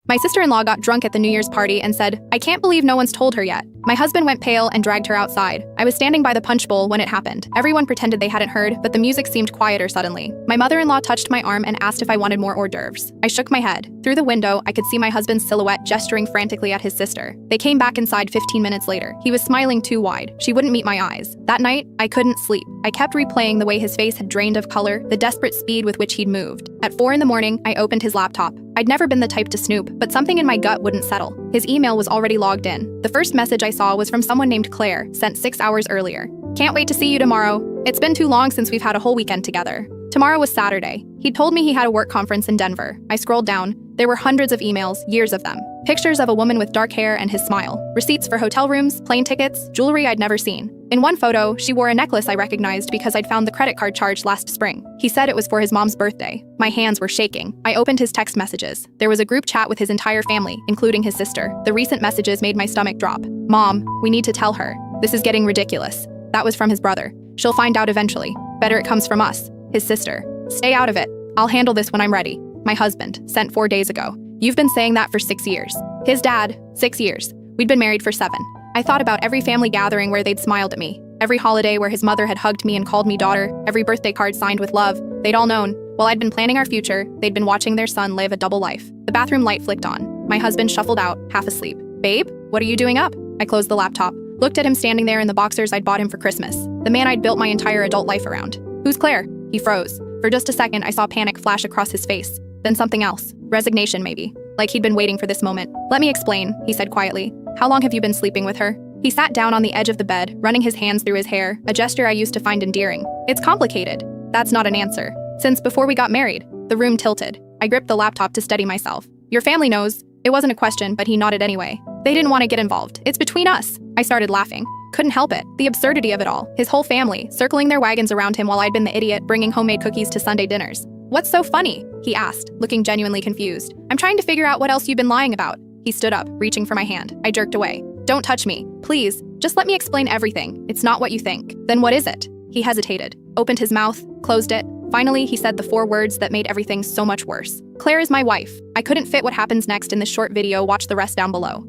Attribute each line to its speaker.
Speaker 1: My sister-in-law got drunk at the New Year's party and said, "I can't believe no one's told her yet." My husband went pale and dragged her outside. I was standing by the punch bowl when it happened. Everyone pretended they hadn't heard, but the music seemed quieter suddenly. My mother-in-law touched my arm and asked if I wanted more hors d'oeuvres. I shook my head. Through the window, I could see my husband's silhouette gesturing frantically at his sister. They came back inside 15 minutes later. He was smiling too wide. She wouldn't meet my eyes. That night, I couldn't sleep. I kept replaying the way his face had drained of color, the desperate speed with which he'd moved. At 4 in the morning, I opened his laptop. I'd never been the type to snoop, but something in my gut wouldn't settle. His email was already logged in. The first message I saw was from someone named Claire, sent 6 hours earlier. "Can't wait to see you tomorrow. It's been too long since we've had a whole weekend together." Tomorrow was Saturday. He'd told me he had a work conference in Denver. I scrolled down. There were hundreds of emails, years of them. Pictures of a woman with dark hair and his smile. Receipts for hotel rooms, plane tickets, jewelry I'd never seen. In one photo, she wore a necklace I recognized because I'd found the credit card charge last spring. He said it was for his mom's birthday. My hands were shaking. I opened his text messages. There was a group chat with his entire family, including his sister. The recent messages made my stomach drop. "Mom, we need to tell her. This is getting ridiculous." That was from his brother. "She'll find out eventually. Better it comes from us." His sister. "Stay out of it. I'll handle this when I'm ready." My husband, sent 4 days ago. "You've been saying that for 6 years." His dad, 6 years. We'd been married for 7. I thought about every family gathering where they'd smiled at me. Every holiday where his mother had hugged me and called me daughter. Every birthday card signed with love. They'd all known. While I'd been planning our future, they'd been watching their son live a double life. The bathroom light flicked on. My husband shuffled out, half asleep. "Babe, what are you doing up?" I closed the laptop. Looked at him standing there in the boxers I'd bought him for Christmas. The man I'd built my entire adult life around. "Who's Claire?" He froze. For just a second, I saw panic flash across his face. Then something else. Resignation, maybe. Like he'd been waiting for this moment. "Let me explain," he said quietly. "How long have you been sleeping with her?" He sat down on the edge of the bed, running his hands through his hair, a gesture I used to find endearing. "It's complicated." That's not an answer. "Since before we got married." The room tilted. I gripped the laptop to steady myself. "Your family knows." It wasn't a question, but he nodded anyway. "They didn't want to get involved. It's between us." I started laughing. Couldn't help it. The absurdity of it all. His whole family, circling their wagons around him while I'd been the idiot bringing homemade cookies to Sunday dinners. "What's so funny?" he asked, looking genuinely confused. "I'm trying to figure out what else you've been lying about." He stood up, reaching for my hand. I jerked away. "Don't touch me. Please. Just let me explain everything. It's not what you think." "Then what is it?" He hesitated, opened his mouth, closed it. Finally, he said the 4 words that made everything so much worse. "Claire is my wife." I couldn't fit what happens next in this short video. Watch the rest down below.